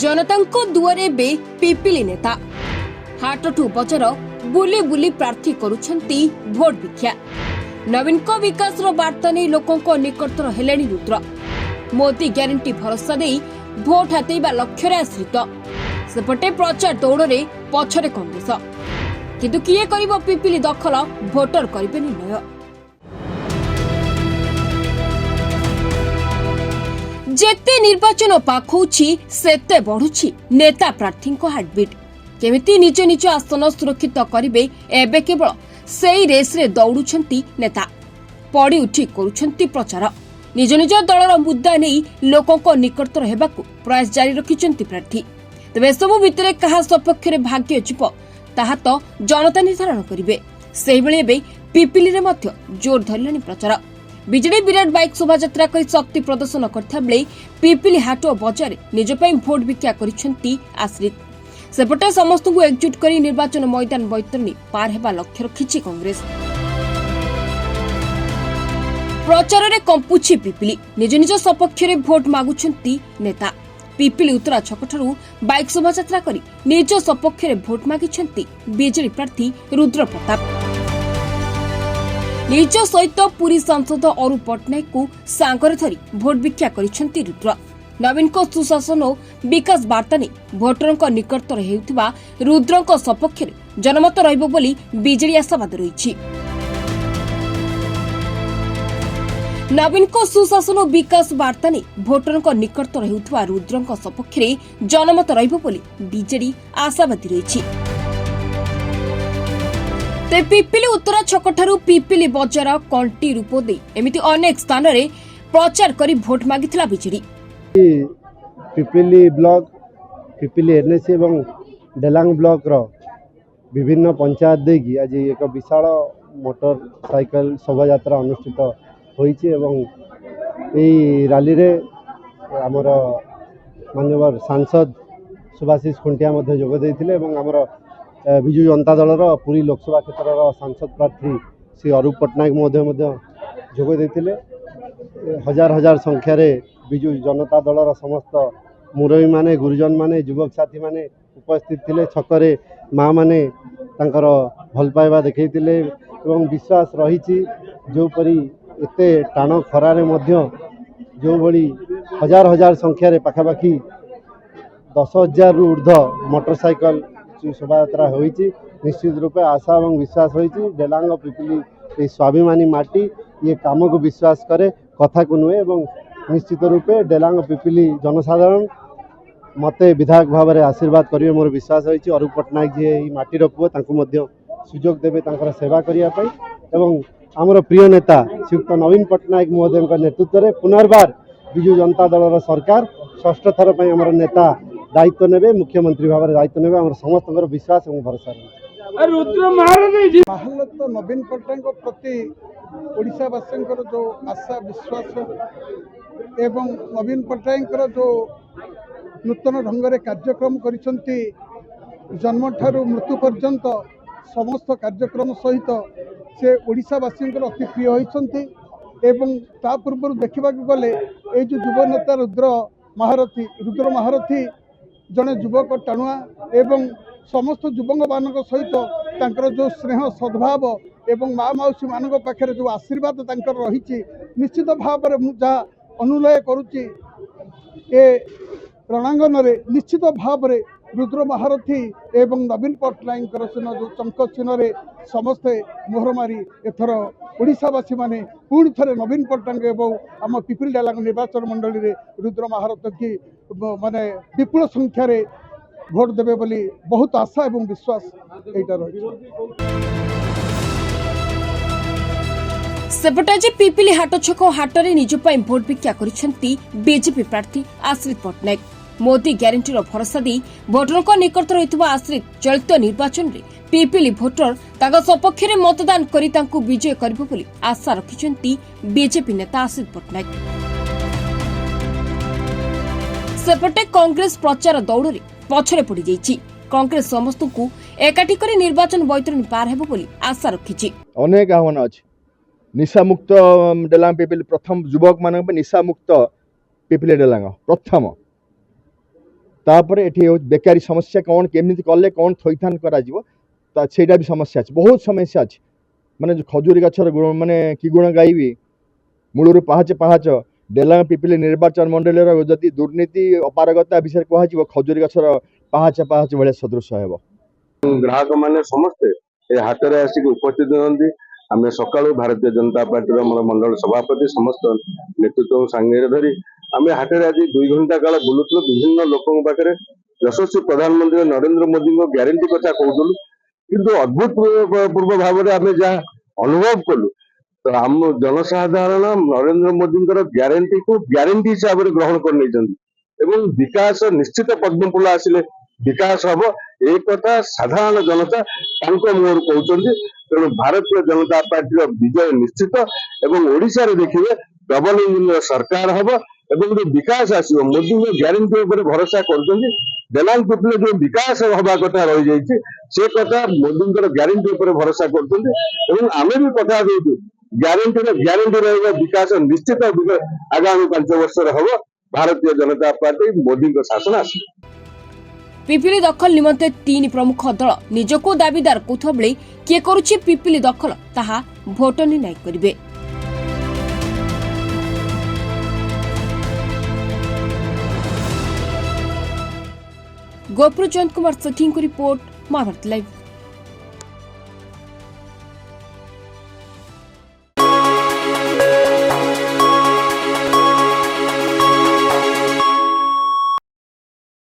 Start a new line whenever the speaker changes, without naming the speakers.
जनता दुआरे बे पिपिली नेता हाटठू बजर बुली बुली प्रार्थी करुछंती भोट भिक्षा। नवीन को विकास वार्ता नहीं लोकों निकटर हेलेनी रुद्र। मोदी ग्यारंटी भरोसा दे भोट हातेबा लक्ष्य आश्रित। सेपटे प्रचार दौड़े पछरे कांग्रेस किंतु किए करिबो पिपिली दखल भोटर करिबे निर्णय। जेते निर्वाचन पाखौछि सेते बढ़ुछि नेता प्रार्थी हार्टबीट। केमिति निज निज आसन सुरक्षित करिबे एबे केवल सेई रेस रे दौड़ुछंती नेता। पड़ी उठी करुछंती प्रचार। निज निज दलर मुद्दा नहीं लोकों निकटतर हेबाकू प्रयास जारी रखिछंती प्रार्थी। तेबे सबु भितरे कहा सपक्ष रे भाग्य जिवो ताहा तो जनता निर्धारण करिवे। सेहि बेले एबे पिपिली रे मध्य जोर धरलानी प्रचार। बिजेडी विराट बाइक शोभायात्रा कर शक्ति प्रदर्शन करता बेले पिपिली हाट और बजार निज भोट भिक्षा करिसेंती आश्रित। सेपटे समस्त को एकजुट कर निर्वाचन मैदान बैतरणी पार हेबा लक्ष्य रखिछि कांग्रेस। प्रचार रे कंपुछि पिपिली। निज निज सपक्ष रे भोट मागुछंती नेता। पिपिली उत्तरा छकठारू बाइक शोभायात्रा कर निज सपक्ष रे भोट मागिछंती बिजेडी प्रार्थी रुद्र प्रताप। निज सहित पुरी सांसद अरू पट्टनायक को सांगरे धरी भोट भिक्षा करिसेंती रुद्र। नवीन को सुशासन और विकास वार्ता नहीं भोटर निकटतर हेउथिबा रुद्र सपक्ष जनमत रहिबो बोली बिजेडी आशावाद रही। नवीन को सुशासन और विकास वार्ता नहीं भोटर निकटतर हेउथिबा रुद्र सपक्ष जनमत रहिबो बोली बिजेडी आशावादी रही। ते पिपिली उत्तरा छकठारू पिपिली बजार कंटी रूप दे एमिति अनेक स्थान रे प्रचार करी भोट मागिथिला बिजेडी।
पिपिली ब्लॉक पिपिली एनएसी एवं डेलांग ब्लॉक रो विभिन्न पंचायत देगी आज एक विशाल मोटरसाइकल शोभायात्रा अनुष्ठित होईछि एवं एई रैली रे हमर माननीय सांसद सुभाषिष खुंटिया मध्ये जोग देइथिले एवं हमर विजु जनता दलर पुरी लोकसभा क्षेत्र सांसद प्रार्थी श्री अरूप पट्टनायक जोग देइथिले। हजार हजार संख्यार विजु जनता दलर समस्त मुरबी माने गुरुजन माने युवक साथी माने उपस्थित थिले। छकरे माँ माने तांकर भल पाइबा देखैथिले एवं विश्वास रही जो परी एते टाण खरारे मध्य जो भली हजार हजार संख्यार पाखापाखि 10,000 रु ऊर्ध मोटरसाइकल शोभायात्रा होईची। निश्चित रूपे आशा और विश्वास होईची डेलांग पिपिली स्वाभिमानी माटी ये काम को विश्वास करे कथा को नुहे एवं निश्चित रूपे डेलांग पिपिली जनसाधारण मते विधायक भाव में आशीर्वाद करिवे मोर विश्वास होईची। अरूप पट्टनायक जी ये माटीर पुओ तांको मध्य सुजोग देबे तांकर सेवा करिया पई एवं आमर प्रिय नेता श्रीयुक्त नवीन पट्टनायक महोदय नेतृत्व में पुनर्बार विजु जनता दलर सरकार षष्ठ थर पर आमर नेता दायित्व नेबे मुख्यमंत्री भाव में दायित्व नेबे आमर समस्त विश्वास और भरोसा रही।
तो नवीन पट्टनायक प्रति ओडिशावासी जो आशा विश्वास एवं नवीन पट्टनायक जो नूतन ढंग से कार्यक्रम करिसेंती जन्म ठारू मृत्यु पर्यंत समस्त कार्यक्रम सहित से ओडिशावासी अति प्रिय होइछंती एवं ता पूर्व देखा गले ये जो युव नेता रुद्र महारथी जड़े युवक टाणुआ एवं समस्त युवक मान सहित तांकर जो स्नेह सद्भाव एवं माँ मौसी मान पाखे जो आशीर्वाद तांकर रही निश्चित भाव में जहाँ अनुलय करुच्ची ए रणांगन में निश्चित भाव में रुद्र महारथी एवं नवीन पट्टनायक चिन्ह जो चंक चिन्ह समस्ते मोहर मारी एथर ओडिशावासी माने पुणी थे नवीन पट्टनायक एवं आम पिपिली डेलांग निर्वाचन मंडली रे रुद्र महारथ की माने विपुल संख्यार भोट देवे बोली बहुत आशा एवं विश्वास एटा रही।
सेपटे जे पिपिली हाट छक हाटरे निज भोट भिक्षा करिसेंती बीजेपी प्रार्थी आश्रित पट्टनायक। मोदी ग्यारंटीर भरोसा दे भोटर निकटतर होइथिबा आश्रित चलित निर्वाचन रे पिपिली भोटर ताका सपक्ष रे मतदान करी तांकु विजय करिबो बोली आशा रखिसेंती बीजेपी नेता आश्रित पट्टनायक। सेपटे कांग्रेस प्रचार दौड़े पछरे पड़ी जाइछि। कांग्रेस समस्त को एकाठी करी निर्वाचन बैतरणी पार हेबो बोली आशा रखिछि।
अनेक आह्वान अछि। निशा मुक्त डेलांग पिपिली प्रथम युवक मान निशा मुक्त पिपिली डेलांग प्रथम तापर एठी बेकारी समस्या कौन केमिति कले कौन थैथान करा जिवो ता सेटा भी समस्या अछि बहुत समस्या अछि माने खजूरी गछर माने कि गुण गाइबी मूलर पाहाच पाहाच डेलांग पिपिली निर्वाचन मंडल जदि दुर्नीति अपारगता विषय कह खजूरी गछर पाहाच पाहाच भाया सदृश हेब
ग्राहक माने समस्ते ए हाटरे आसिक उपस्थित हुअନ୍ତି आम सका भारतीय जनता पार्टी मंडल सभापति समस्त नेतृत्व सांगे धरी आम हाटरे आज 2 घंटा काल बुलुलु विभिन्न लोकों पाखे यशस्वी प्रधानमंत्री नरेंद्र मोदी ग्यारंटी कथा कहूलु किंतु अभूतपूर्व भाव में आम जहाँ अनुभव कलु तो आम जनसाधारण नरेंद्र मोदी ग्यारंटी को ग्यारंटी हिसाब से ग्रहण कर विकास निश्चित पद्मफूल आसिले विकास हम एक कथा साधारण जनता मुहर कहते तेणु भारतीय जनता पार्टी विजय निश्चित एवं ओडिशा रे देखिए डबल इंजिन सरकार हम एवं जो विकास आसो मोदी ग्यारंटी भरोसा कर डेलांग पिपले जो विकास हवा कथा रही जाइए से कथा मोदी ग्यारंटी भरोसा कर आम भी कथा दे ग्यारंटी रहा विकास निश्चित आगामी 5 वर्ष हम भारतीय जनता पार्टी मोदी शासन आस
पिपिली दखल निमंते 3 प्रमुख दल निजको दाबीदार कौथबा बेले किए करुछि पिपिली दखल ताहा भोट निर्णय करिवे। गोपुर चंद कुमार सेठी को रिपोर्ट महाभारत लाइव।